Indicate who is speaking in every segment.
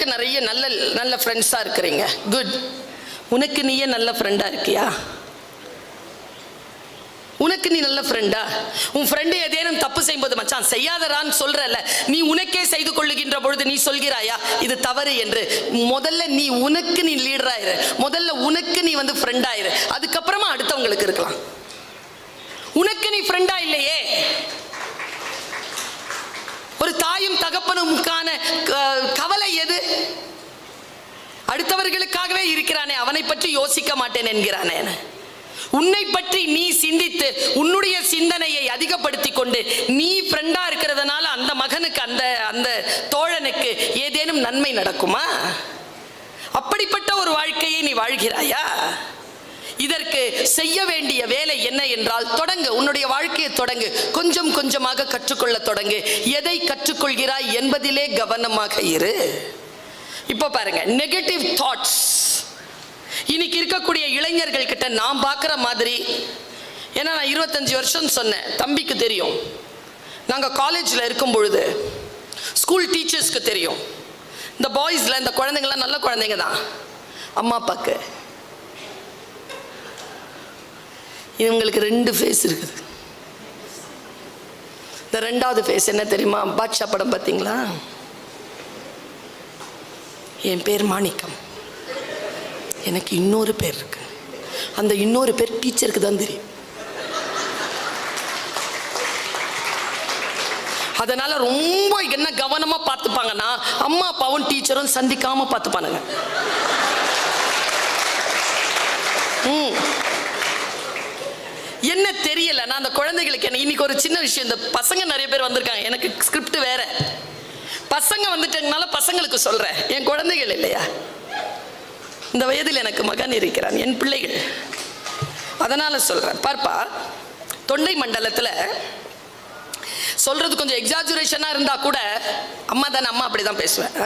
Speaker 1: எனக்கு நிறைய நல்ல நல்ல ஃப்ரெண்ட்ஸாக இருக்கிறீங்க, குட். உனக்கு நீயே நல்ல ஃப்ரெண்டாக இருக்கியா? உனக்கு நீ நல்ல ஃப்ரெண்டா? உன் ஃப்ரெண்டு ஏதேனும் தப்பு செய்யும்போது மச்சான் செய்யாதரான்னு சொல்றல, நீ உனக்கே செய்து கொள்ளுகின்ற பொழுது நீ சொல்கிறாயா இது தவறு என்று? முதல்ல நீ உனக்கு நீ லீடராயிரு, முதல்ல உனக்கு நீ வந்து ஃப்ரெண்டாயிரு, அதுக்கப்புறமா அடுத்தவங்களுக்கு இருக்கலாம். உனக்கு நீ ஃப்ரெண்டா இல்லையே. ஒரு தாயும் தகப்பனுக்கான கவலை எது? அடுத்தவர்களுக்காகவே இருக்கிறானே, அவனை பற்றி யோசிக்க மாட்டேன் என்கிறானே. உன்னை பற்றி நீ சிந்தித்து உன்னுடைய சிந்தனையை அதிகப்படுத்தி கொண்டு நீ ஃப்ரெண்டா இருக்கிறதுனால அந்த மகனுக்கு அந்த தோழனுக்கு ஏதேனும் நன்மை நடக்குமா? அப்படிப்பட்ட ஒரு வாழ்க்கையை நீ வாழ்கிறாயா? இதற்கு செய்ய வேண்டிய வேலை என்ன என்றால், தொடங்கு, உன்னுடைய வாழ்க்கையை தொடங்கு, கொஞ்சம் கொஞ்சமாக கற்றுக்கொள்ள தொடங்கு. எதை கற்றுக்கொள்கிறாய் என்பதிலே கவனமாக இரு. இப்போ பாருங்க, நெகட்டிவ் தாட்ஸ் இன்னைக்கு இருக்கக்கூடிய இளைஞர்கள் கிட்ட நான் பார்க்குற மாதிரி, ஏன்னா நான் 25 வருஷம் சொன்னேன், தம்பிக்கு தெரியும். நாங்கள் காலேஜில் இருக்கும் பொழுது ஸ்கூல் டீச்சர்ஸ்க்கு தெரியும், இந்த பாய்ஸில் இந்த குழந்தைங்களாம் நல்ல குழந்தைங்க தான், அம்மா அப்பாவுக்கு இவங்களுக்கு 2 ஃபேஸ் இருக்குது. இந்த 2வது ஃபேஸ் என்ன தெரியுமா? பாட்ஷா படம் பார்த்தீங்களா? என் பேர் மாணிக்கம், எனக்கு இன்னொரு பேர் இருக்கு, அந்த இன்னொரு பேர் டீச்சருக்கு தான் தெரியும். அதனால ரொம்ப என்ன கவனமா பார்த்துப்பாங்கன்னா, அம்மா அப்பாவும் டீச்சரும் சந்திக்காம பார்த்துப்பானுங்க. என்ன தெரியல, நான் அந்த குழந்தைகளுக்கு என்ன இன்னைக்கு ஒரு சின்ன விஷயம், இந்த பசங்க நிறைய பேர் வந்திருக்காங்க, எனக்கு ஸ்கிரிப்ட் வேற, பசங்க வந்துட்டதுனால பசங்களுக்கு சொல்றேன், என் குழந்தைகள் இல்லையா? இந்த வயதில் எனக்கு மகன் இருக்கிறான், என் பிள்ளைகள், அதனால சொல்றேன். பார்ப்பா, தொண்டை மண்டலத்தில் சொல்றது கொஞ்சம் எக்ஸாஜுரேஷனா இருந்தா கூட, அம்மா தானே, அம்மா அப்படிதான் பேசுவேன்,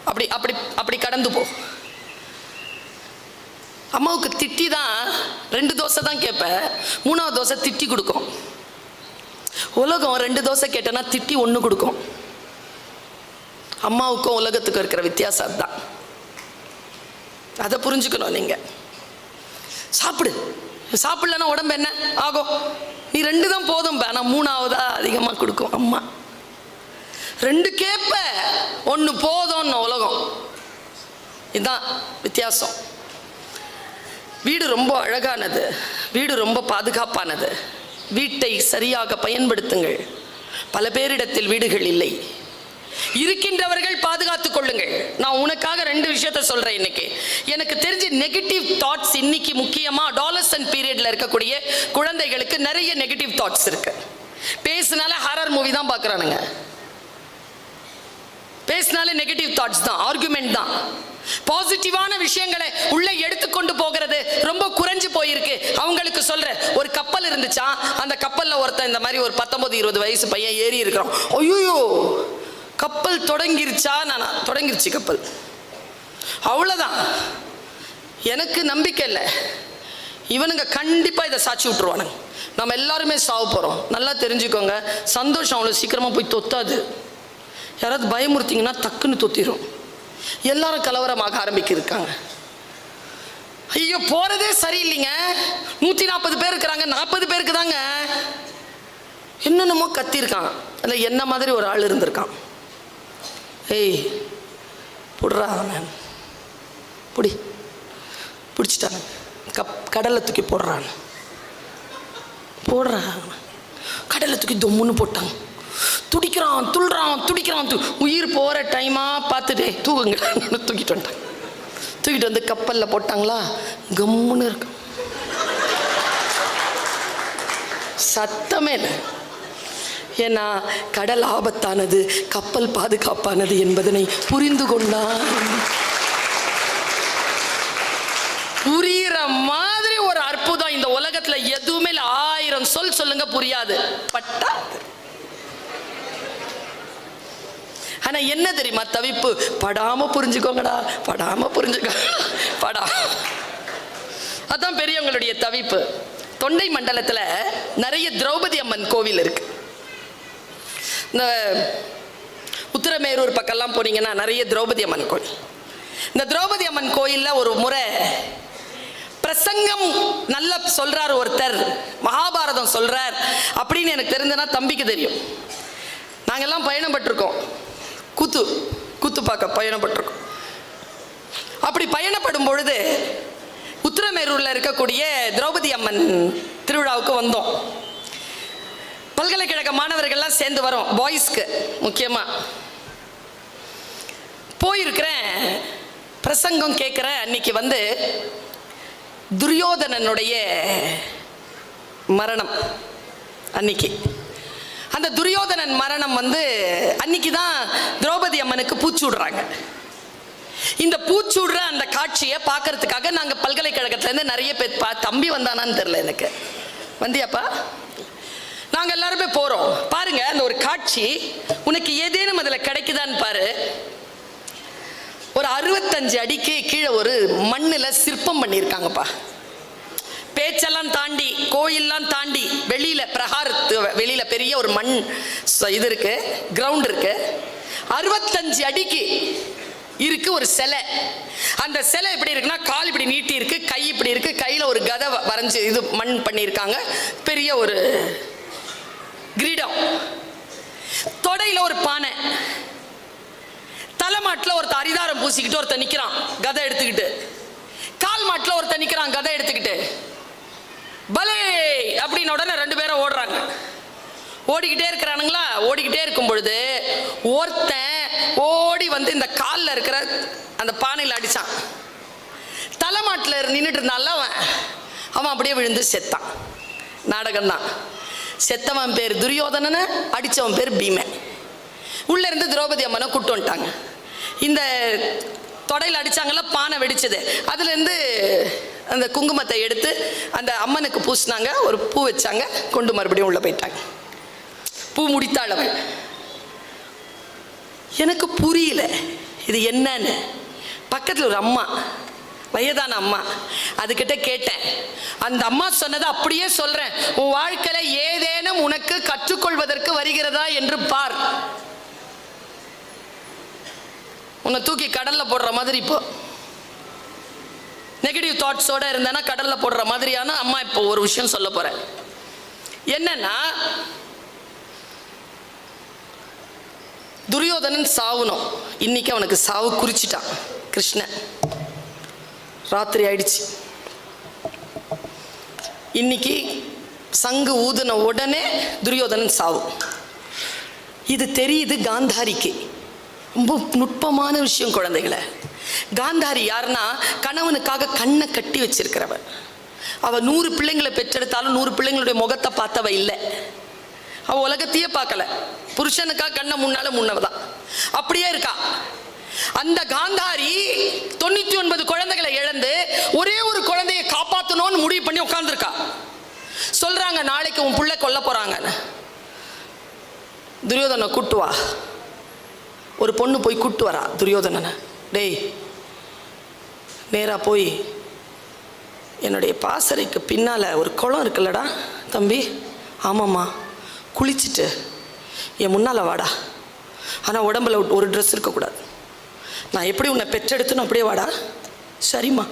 Speaker 1: அப்படி அப்படி அப்படி கடந்து போ. அம்மாவுக்கு திட்டி தான் 2 தோசை தான் கேட்பேன், 3வது தோசை திட்டி கொடுக்கும். உலகம் 2 தோசை கேட்டேன்னா திட்டி 1 கொடுக்கும். அம்மாவுக்கும் உலகத்துக்கும் இருக்கிற வித்தியாசம் அதுதான். அதை புரிஞ்சுக்கணும் நீங்க. சாப்பிடு, சாப்பிடலன்னா உடம்பு என்ன ஆகும்? நீ 2 தான் போதும், ஆனால் 3வதா அதிகமாக கொடுக்கும் அம்மா. 2 கேட்ப, 1 போதும்னு உலகம். இதுதான் வித்தியாசம். வீடு ரொம்ப அழகானது, வீடு ரொம்ப பாதுகாப்பானது. வீட்டை சரியாக பயன்படுத்துங்கள். பல பேரிடத்தில் வீடுகள் இல்லை, இருக்கின்றவர்கள் பாதுகாத்துக் கொள்ளுங்கள். நான் உனக்காக 2 விஷயத்த சொல்றேன் இன்னைக்கு. எனக்கு தெரிஞ்ச நெகட்டிவ் தாட்ஸ் இன்னைக்கு முக்கியமா அடாலசன்ட் பீரியட்ல இருக்கக்கூடிய குழந்தைகளுக்கு நிறைய நெகட்டிவ் தாட்ஸ் இருக்கு. பேசினால ஹாரர் மூவி தான் பார்க்கறானுங்க, பேசினாலே நெகட்டிவ் தாட்ஸ் தான், ஆர்குமெண்ட் தான். பாசிட்டிவான விஷயங்களை உள்ள எடுத்துக்கொண்டு போகிறது ரொம்ப குறைஞ்சு போயிருக்கு. அவங்களுக்கு சொல்ற, ஒரு கப்பல் இருந்துச்சா, அந்த கப்பல்ல ஒருத்தன் இந்த மாதிரி ஒரு 19-20 வயசு பையன் ஏறி இருக்கிறான். ஐயோ, கப்பல் தொடங்கிருச்சா? நானா தொடங்கிருச்சு கப்பல், அவ்வளவுதான். எனக்கு நம்பிக்கை இல்லை, இவனுங்க கண்டிப்பா இதை சாட்சி விட்டுருவானுங்க. நம்ம எல்லாருமே சாவ போறோம், நல்லா தெரிஞ்சுக்கோங்க. சந்தோஷம் அவ்வளவு சீக்கிரமா போய் தொத்தாது. யாராவது பயமுறுத்திங்கன்னா டக்குன்னு தொத்திரும். எல்லாரும் கலவரமாக ஆரம்பிக்கிருக்காங்க. ஐயோ, போறதே சரியில்லைங்க. 140 பேர் இருக்கிறாங்க, 40 பேருக்கு தாங்க என்னென்னமோ கத்திருக்கான். அதில் என்ன மாதிரி ஒரு ஆள் இருந்திருக்கான். ஏய் புடுறா, மேம் புடி, பிடிச்சிட்டாங்க, கடலை தூக்கி போடுறான், கடலை தூக்கி தொம்முன்னு போட்டாங்க. துடிக்கிறான், துள்ளுறான், துடிக்கிறான். உயிர் போகிற டைமாக பார்த்துட்டு தூக்குங்க தூக்கிட்டு வந்துட்டாங்க. தூக்கிட்டு வந்து கப்பலில் போட்டாங்களா, கம்முன்னு இருக்கும், சத்தமே இல்லை. ஏன்னா கடல் ஆபத்தானது, கப்பல் பாதுகாப்பானது என்பதனை புரிந்து கொண்டான். புரிகிற மாதிரி ஒரு அற்புதம் இந்த உலகத்துல எதுவுமே இல்லை. 1000 சொல் சொல்லுங்க, புரியாது, பட்டா. ஆனா என்ன தெரியுமா தவிப்பு? படாம புரிஞ்சுக்கோங்கடா, படாம புரிஞ்சுக்க, அதான் பெரியவங்களுடைய தவிப்பு. தொண்டை மண்டலத்துல நிறைய திரௌபதி அம்மன் கோவில் இருக்கு. இந்த உத்திரமேரூர் பக்கம்லாம் போனீங்கன்னா நிறைய திரௌபதி அம்மன் கோயில். இந்த திரௌபதி அம்மன் கோயிலில் ஒரு முறை பிரசங்கம் நல்லா சொல்றார் ஒருத்தர், மகாபாரதம் சொல்றார் அப்படின்னு எனக்கு தெரிஞ்சனா தம்பிக்கு தெரியும். நாங்கெல்லாம் பயணப்பட்டிருக்கோம், கூத்து பார்க்க பயணப்பட்டிருக்கோம். அப்படி பயணப்படும் பொழுது உத்திரமேரூரில் இருக்கக்கூடிய திரௌபதி அம்மன் திருவிழாவுக்கு வந்தோம். பல்கலைக்கழக மாணவர்கள்லாம் சேர்ந்து வரோம், பாய்ஸ்க்கு முக்கியமாக. போயிருக்கிறேன், பிரசங்கம் கேட்குறேன். அன்னைக்கு வந்து துரியோதனனுடைய மரணம். அன்னைக்கு அந்த துரியோதனன் மரணம் வந்து அன்னைக்கு தான் திரௌபதி அம்மனுக்கு பூச்சி விடுறாங்க. இந்த பூச்சூடுற அந்த காட்சியை பார்க்கறதுக்காக நாங்கள் பல்கலைக்கழகத்திலேருந்து நிறைய பேர் தம்பி வந்தானான்னு தெரில எனக்கு, வந்தியாப்பா? நாங்கள் எல்லாருமே போகிறோம். பாருங்க அந்த ஒரு காட்சி உனக்கு ஏதேனும் அதில் கிடைக்குதான்னு பாரு. ஒரு 65 அடிக்கு கீழே ஒரு மண்ணில் சிற்பம் பண்ணியிருக்காங்கப்பா. பேச்செல்லாம் தாண்டி, கோயிலெல்லாம் தாண்டி, வெளியில் பிரகாரத்து வெளியில் பெரிய ஒரு மண் இது இருக்கு, கிரவுண்ட் இருக்கு. 65 அடிக்கு இருக்கு ஒரு சிலை. அந்த சிலை எப்படி இருக்குன்னா, கால் இப்படி நீட்டி இருக்கு, கை இப்படி இருக்கு, கையில் ஒரு கதை வரைஞ்சி இது மண் பண்ணியிருக்காங்க, பெரிய ஒரு கிரீடம், தொடையில ஒரு பானை, தலைமாட்டில் ஒருத்தர் அரிதாரம் பூசிக்கிட்டு ஒருத்தர் நிற்கிறான் கதை எடுத்துக்கிட்டு, கால் மாட்டில் ஒருத்தர் நிற்கிறான் கதை எடுத்துக்கிட்டு. பலே அப்படின்னு உடனே 2 பேரும் ஓடுறாங்க. ஓடிக்கிட்டே இருக்கிறானுங்களா. ஓடிக்கிட்டே இருக்கும் பொழுது ஒருத்தன் ஓடி வந்து இந்த காலில் இருக்கிற அந்த பானையில் அடித்தான். தலைமாட்டில் நின்றுட்டு இருந்தால அவன் அப்படியே விழுந்து செத்தான். நாடகம்தான். செத்தவன் பேர் துரியோதனனை, அடித்தவன் பேர் பீமன். உள்ளே இருந்து திரௌபதி அம்மனை கூட்டு வந்துட்டாங்க. இந்த தொடையில் அடித்தாங்கல்ல, பானை வெடிச்சது, அதுலேருந்து அந்த குங்குமத்தை எடுத்து அந்த அம்மனுக்கு பூசினாங்க, ஒரு பூ வச்சாங்க, கொண்டு மறுபடியும் உள்ளே போயிட்டாங்க. பூ முடித்தாள் அவள். எனக்கு புரியல இது என்னன்னு. பக்கத்தில் ஒரு அம்மா, வயதான அம்மா, அதுக்கிட்ட கேட்டேன். அந்த அம்மா சொன்னதை அப்படியே சொல்றேன். உன் வாழ்க்கையில ஏதேனும் உனக்கு கற்றுக்கொள்வதற்கு வருகிறதா என்று பார். உன்னை தூக்கி கடல்ல போடுற மாதிரி, இப்போ நெகட்டிவ் தாட்ஸோட இருந்தேன்னா கடல்ல போடுற மாதிரியான அம்மா இப்போ ஒரு விஷயம் சொல்ல போறேன். என்னன்னா, துரியோதனன் சாவணும். இன்னைக்கு அவனுக்கு சாவு குறிச்சிட்டான் கிருஷ்ணன். ராத்திரி ஆயிடுச்சு. இன்னைக்கு சங்கு ஊதுன உடனே துரியோதனன் சாவு. இது தெரியுது காந்தாரிக்கு. ரொம்ப நுட்பமான விஷயம் குழந்தைகளை. காந்தாரி யாருன்னா, கணவனுக்காக கண்ணை கட்டி வச்சிருக்கிறவன். அவ 100 பிள்ளைங்களை பெற்றெடுத்தாலும் 100 பிள்ளைங்களுடைய முகத்தை பார்த்தவ இல்லை. அவ உலகத்தையே பார்க்கல. புருஷனுக்காக கண்ணை முன்னவதான் அப்படியே இருக்கா. அந்த காந்தாரி 99 குழந்தைகளை இழந்து ஒரே ஒரு குழந்தையை காப்பாற்றணும்னு முடிவு பண்ணி உட்கார்ந்துருக்கா. சொல்றாங்க, நாளைக்கு உன் பிள்ளை கொல்ல போறாங்க. துரியோதனை கூட்டு வா. ஒரு பொண்ணு போய் கூட்டு வரா துரியோதனனை. டேய், நேரா போய் என்னுடைய பாசறைக்கு பின்னால ஒரு குளம் இருக்குல்லடா தம்பி. ஆமாம்மா, குளிச்சுட்டு என் முன்னால் வாடா. ஆனால் உடம்புல ஒரு ட்ரெஸ் இருக்கக்கூடாது. நான் எப்படி உன்னை பெற்றெடுத்துன்னு அப்படியே வாடா. சரிம்மா.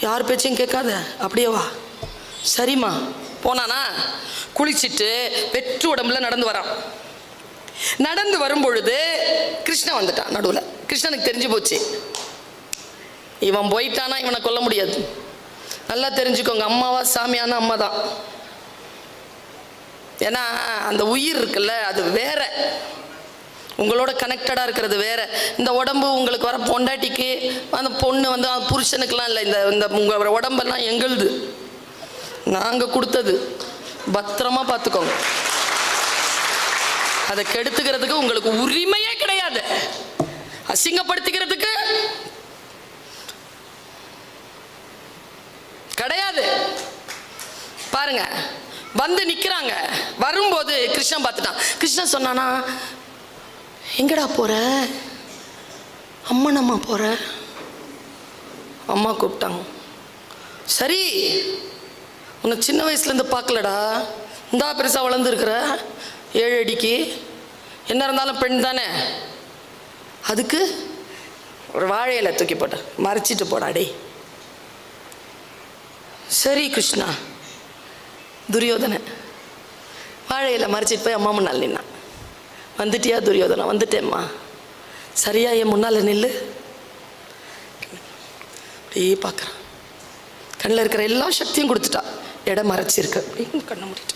Speaker 1: யார் பேச்சையும் கேட்காத, அப்படியே வா. சரிம்மா. போனானா, குளிச்சுட்டு வெற்று உடம்புல நடந்து வரான். நடந்து வரும்பொழுது கிருஷ்ணன் வந்துட்டான் நடுவில். கிருஷ்ணனுக்கு தெரிஞ்சு போச்சு, இவன் போயிட்டானா இவனை கொல்ல முடியாது. நல்லா தெரிஞ்சுக்கோங்க, அம்மாவா சாமியான அம்மா தான். ஏன்னா அந்த உயிர் இருக்குல்ல, அது வேற, உங்களோட கனெக்டடாக இருக்கிறது வேற. இந்த உடம்பு உங்களுக்கு வர பொண்டாட்டிக்கு, அந்த பொண்ணு வந்து புருஷனுக்கெல்லாம் இல்லை. இந்த உங்கள் உடம்பெல்லாம் எங்களுது, நாங்கள் கொடுத்தது. பத்திரமா பார்த்துக்கோங்க. அதை கெடுத்துக்கிறதுக்கு உங்களுக்கு உரிமையே கிடையாது. அசிங்கப்படுத்திக்கிறதுக்கு கிடையாது. பாருங்க, வந்து நிற்கிறாங்க. வரும்போது கிருஷ்ணன் பார்த்துட்டான். கிருஷ்ணன் சொன்னானா, எங்கடா போற? அம்மா போற? அம்மா கூப்பிட்டாங்க. சரி, உன்னை சின்ன வயசுலேருந்து பார்க்கலடா, இந்தா பெருசாக வளர்ந்துருக்குற, 7 அடிக்கு என்ன இருந்தாலும் பெண் தானே, அதுக்கு ஒரு வாழையில தூக்கி போட்ட மறைச்சிட்டு போடாடே. சரி கிருஷ்ணா. துரியோதனை வாழையில மறைச்சிட்டு போய் அம்மா முன்னால் நின்னான். வந்துட்டியா துரியோதனா? வந்துட்டேம்மா. சரியா என் முன்னால் நில்லு. அப்படியே பார்க்குறான். கண்ணில் இருக்கிற எல்லா சக்தியும் கொடுத்துட்டா, இடம் மறைச்சிருக்கு. அப்படின்னு கண்ணை மூடிட்டு,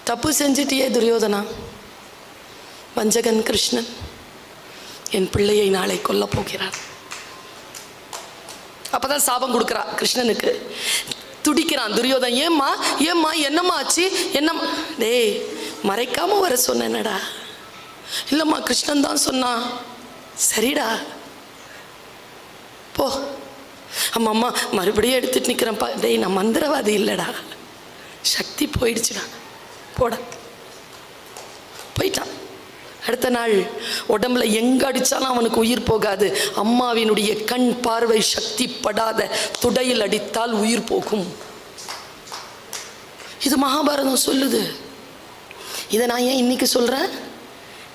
Speaker 1: தப்பு செஞ்சிட்டியே துரியோதனா, வஞ்சகன் கிருஷ்ணன் என் பிள்ளையை நாளை கொல்ல போகிறார். அப்பதான் சாபம் கொடுக்குறா கிருஷ்ணனுக்கு. துடிக்கிறான் துரியோதன். ஏம்மா ஏம்மா என்னம்மா ஆச்சு? என்னம்மா? டேய், மறைக்காம வர சொன்னேனடா. இல்லம்மா கிருஷ்ணன் தான் சொன்னான். சரிடா போ. அம்மா அம்மா மறுபடியும் எடுத்துட்டு நிற்கிறேன்ப்பா. டேய், நான் மந்திரவாதி இல்லைடா, சக்தி போயிடுச்சுடா, போடா. போயிட்டான். அடுத்த நாள் உடம்புல எங்க அடிச்சாலும் அவனுக்கு உயிர் போகாது. அம்மாவினுடைய கண் பார்வை சக்தி படாத துடையில் அடித்தால் உயிர் போகும். இது மகாபாரதம் சொல்லுது. இதை நான் ஏன் இன்னைக்கு சொல்றேன்?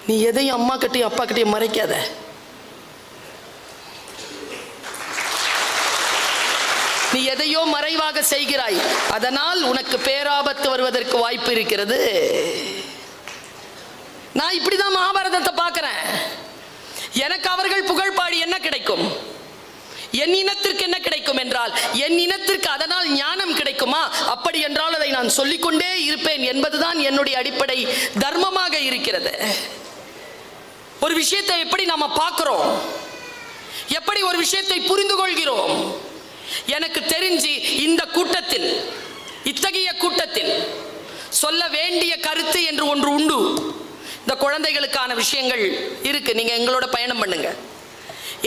Speaker 1: நீ எதையும் அம்மா கிட்டையும் அப்பா கிட்டையும் மறைக்காத. நீ எதையோ மறைவாக செய்கிறாய், அதனால் உனக்கு பேராபத்து வருவதற்கு வாய்ப்பு இருக்கிறது. நான் இப்படிதான் மகாபாரதத்தை பார்க்கிறேன். எனக்கு அவர்கள் புகழ் பாடி என்ன கிடைக்கும்? என் இனத்திற்கு என்ன கிடைக்கும் என்றால், என் இனத்திற்கு அதனால் ஞானம் கிடைக்குமா? அப்படி என்றால் அதை நான் சொல்லிக்கொண்டே இருப்பேன் என்பதுதான் என்னுடைய அடிப்படை தர்மமாக இருக்கிறது. ஒரு விஷயத்தை எப்படி நாம பார்க்கிறோம், எப்படி ஒரு விஷயத்தை புரிந்து கொள்கிறோம். எனக்கு தெரிஞ்சு இந்த கூட்டத்தில், இத்தகைய கூட்டத்தில் சொல்ல வேண்டிய கருத்து என்று ஒன்று உண்டு. இந்த குழந்தைகளுக்கான விஷயங்கள் இருக்கு. நீங்க எங்களோட பயணம் பண்ணுங்க.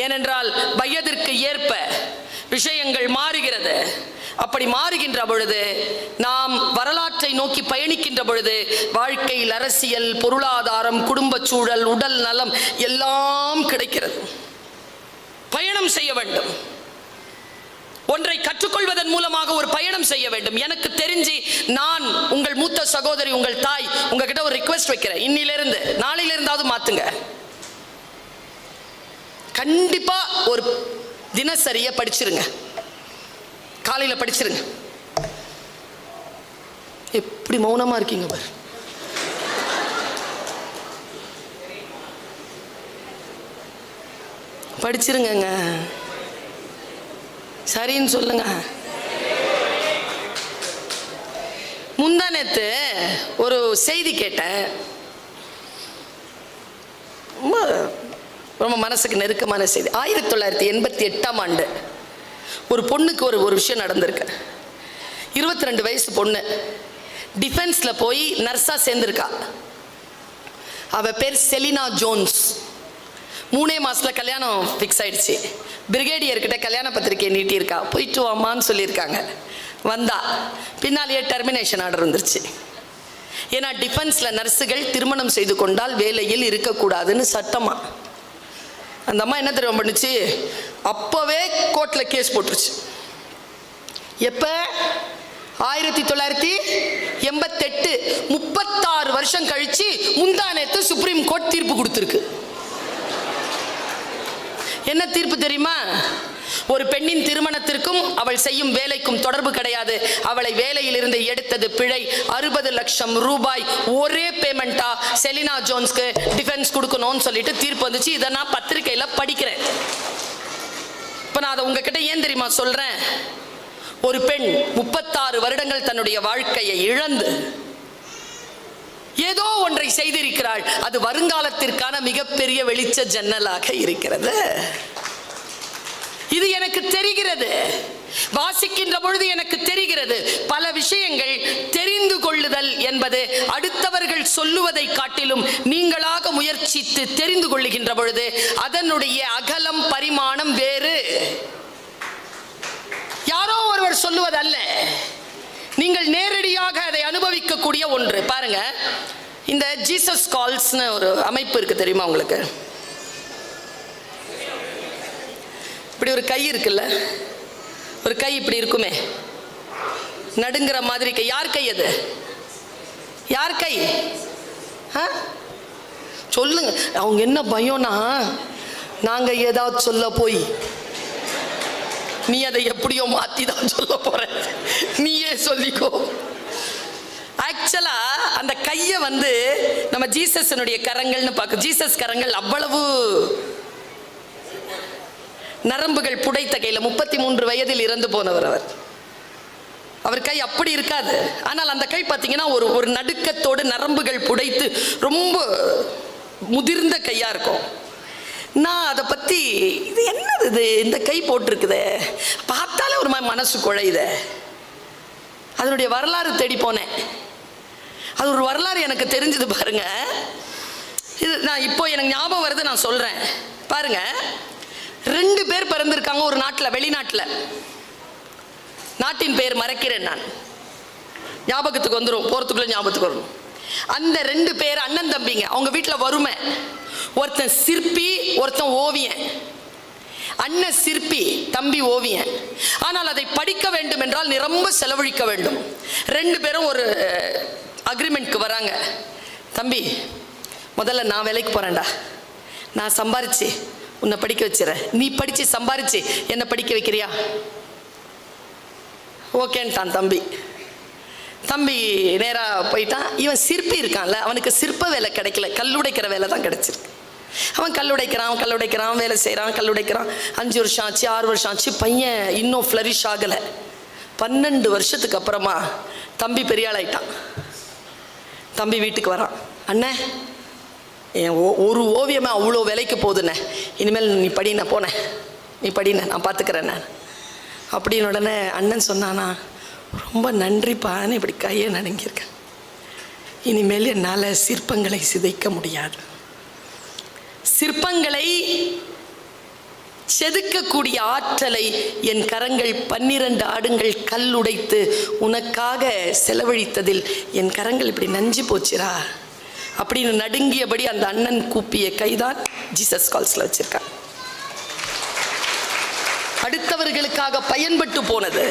Speaker 1: ஏனென்றால் வயதிற்கு ஏற்ப விஷயங்கள் மாறுகிறது. அப்படி மாறுகின்ற பொழுது, நாம் வரலாற்றை நோக்கி பயணிக்கின்ற பொழுது, வாழ்க்கையில் அரசியல், பொருளாதாரம், குடும்ப சூழல், உடல் நலம் எல்லாம் கிடைக்கிறது. பயணம் செய்ய வேண்டும். ஒன்றை கற்றுக்கொள்வதன் மூலமாக ஒரு பயணம் செய்ய வேண்டும். எனக்கு தெரிஞ்சு நான் உங்கள் மூத்த சகோதரி, உங்கள் தாய், உங்ககிட்ட ஒரு ரிக்வெஸ்ட் வைக்கிறேன். இன்னிலிருந்து, நாளையிலிருந்தாவது மாத்துங்க. கண்டிப்பா ஒரு தினசரிய படிச்சிருங்க. காலையில படிச்சிருங்க. எப்படி மௌனமா இருக்கீங்க பாரு. படிச்சிருங்க. சரின்னு சொல்லுங்க. முந்தா நேத்து ஒரு செய்தி கேட்டேன். ரொம்ப மனசுக்கு நெருக்கமான செய்தி. 1988ஆம் ஆண்டு ஒரு பொண்ணுக்கு ஒரு விஷயம் நடந்திருக்கு. 22 வயசு பொண்ணு டிஃபென்ஸ்ல போய் நர்ஸா சேர்ந்திருக்கா. அவ பேர் செலினா ஜோன்ஸ். 3 மாசத்துல கல்யாணம் ஃபிக்ஸ் ஆயிடுச்சு. பிரிகேடியர்கிட்ட கல்யாண பத்திரிகையை நீட்டியிருக்கா. போயிட்டு வாமான்னு சொல்லியிருக்காங்க. வந்தா, பின்னாலேயே டெர்மினேஷன் ஆர்டர் வந்துருச்சு. ஏன்னா டிஃபென்ஸ்ல நர்ஸுகள் திருமணம் செய்து கொண்டால் வேலையில் இருக்கக்கூடாதுன்னு சட்டமா. அந்த அம்மா என்ன தெரியும் பண்ணுச்சு? அப்பவே கோர்ட்ல கேஸ் போட்டுருச்சு. எப்ப? 1988. 36 வருஷம் கழிச்சு முந்தா நேத்து சுப்ரீம் கோர்ட் தீர்ப்பு கொடுத்திருக்கு. என்ன தீர்ப்பு தெரியுமா? ஒரு பெண்ணின் திருமணத்திற்கும் அவள் செய்யும் வேலைக்கும் தொடர்பு கிடையாது. அவளை வேலையில் இருந்து எடுத்தது பிழை. 60 லட்சம் ரூபாய் ஒரே பேமெண்டா செலினா ஜோன்ஸ்க்கு டிஃபென்ஸ் கொடுக்கணும்னு சொல்லிட்டு தீர்ப்பு வந்துச்சு. இதை நான் பத்திரிகையில படிக்கிறேன். இப்ப நான் அதை உங்ககிட்ட ஏன் தெரியுமா சொல்றேன்? ஒரு பெண் 36 வருடங்கள் தன்னுடைய வாழ்க்கையை இழந்து ஏதோ ஒன்றை செய்திருக்கிறாள். அது வருங்காலத்திற்கான மிகப்பெரிய வெளிச்ச ஜன்னலாக இருக்கிறது. இது எனக்கு தெரிகிறது. வாசிக்கின்ற பொழுது எனக்கு தெரிகிறது. பல விஷயங்கள் தெரிந்து கொள்ளுதல் என்பது அடுத்தவர்கள் சொல்லுவதை காட்டிலும் நீங்களாக முயற்சித்து தெரிந்து கொள்ளுகின்ற பொழுது அதனுடைய அகலம், பரிமாணம் வேறு. யாரோ ஒருவர் சொல்லுவதல்ல, நீங்கள் நேரடியாக அதை அனுபவிக்கக்கூடிய ஒன்று. பாருங்க, இந்த ஜீசஸ் கால்ஸ்னு ஒரு அமைப்பு இருக்கு, தெரியுமா உங்களுக்கு? இப்படி ஒரு கை இருக்குல்ல, ஒரு கை இப்படி இருக்குமே, நடுங்கிற மாதிரி கை. யார் கை அது? யார் கை? சொல்லுங்க. அவங்க என்ன பயம்னா, நாங்க ஏதாவது சொல்ல போய் நீ அதை எப்படியோ மாத்தி தான் சொல்ல போற, நீயே சொல்லிக்கோ. ஆக்சுவலா அந்த கையை வந்து நம்ம ஜீசஸனுடைய கரங்கள்னு பார்க்க, ஜீசஸ் கரங்கள் அவ்வளவு நரம்புகள் புடைத்த கையில. 33 வயதில் இறந்து போனவர் அவர் கை அப்படி இருக்காது. ஆனால் அந்த கை பார்த்தீங்கன்னா ஒரு நடுக்கத்தோடு நரம்புகள் புடைத்து ரொம்ப முதிர்ந்த கையா இருக்கும். நான் அதை பற்றி இது என்னது இது, இந்த கை போட்டிருக்குதே, பார்த்தாலே ஒரு மாதிரி மனசு குழையுதே. அதனுடைய வரலாறு தேடி போனேன். அது ஒரு வரலாறு எனக்கு தெரிஞ்சது பாருங்க. இது நான் இப்போ எனக்கு ஞாபகம் வருது, நான் சொல்கிறேன் பாருங்க. 2 பேர் பிறந்திருக்காங்க ஒரு நாட்டில், வெளிநாட்டில். நாட்டின் பெயர் மறக்கிறேன் நான், ஞாபகத்துக்கு வந்துடும், போகிறதுக்குள்ளே ஞாபகத்துக்கு வரணும். அந்த 2 பேர் அண்ணன் தம்பிங்க. அவங்க வீட்டில் வறுமை. ஒருத்தன் சிற்பி, ஒருத்தன் ஓவியன். அண்ணன் சிற்பி, தம்பி ஓவியன். ஆனால் அதை படிக்க வேண்டும் என்றால் நிரம்ப செலவழிக்க வேண்டும். 2 பேரும் ஒரு அக்ரிமெண்ட்க்கு வராங்க. தம்பி, முதல்ல நான் வேலைக்கு போகிறேன்டா, நான் சம்பாரிச்சு உன்னை படிக்க வச்சிடறேன், நீ படித்து சம்பாரிச்சு என்னை படிக்க வைக்கிறியா? ஓகேன்ட்டான் தம்பி. தம்பி நேராக போயிட்டான். இவன் சிற்பி இருக்கான்ல, அவனுக்கு சிற்ப வேலை கிடைக்கல, கல்லுடைக்கிற வேலை தான் கிடைச்சிருக்கு. அவன் கல்லுடைக்கிறான், வேலை செய்கிறான், கல்லுடைக்கிறான். 5 வருஷம் ஆச்சு, 6 வருஷம் ஆச்சு, பையன் இன்னும் ஃப்ளரிஷ் ஆகலை. 12 வருஷத்துக்கு அப்புறமா தம்பி பெரிய ஆளாயிட்டான். தம்பி வீட்டுக்கு வரான். அண்ணே, என் ஒரு ஓவியமே அவ்வளோ விலைக்கு போகுதுண்ணே, இனிமேல் நீ படிண்ண, போனேன் நீ படிண்ண, நான் பார்த்துக்கிறேன் நான் அப்படின்னு. உடனே அண்ணன் சொன்னானா, ரொம்ப நன்றிப்பான்னு இப்படி கையை நடுங்கியிருக்கேன். இனிமேல் என்னால் சிற்பங்களை சிதைக்க முடியாது. சிற்பங்களை செதுக்கக்கூடிய ஆற்றலை என் கரங்கள் 12 ஆடுங்கள் கல் உடைத்து உனக்காக செலவழித்ததில் என் கரங்கள் இப்படி நஞ்சு போச்சுரா அப்படின்னு நடுங்கியபடி அந்த அண்ணன் கூப்பிய கைதான் ஜீசஸ் கால்ஸ்ல வச்சிருக்கான். அடுத்தவர்களுக்காக பயன்பட்டு போனது.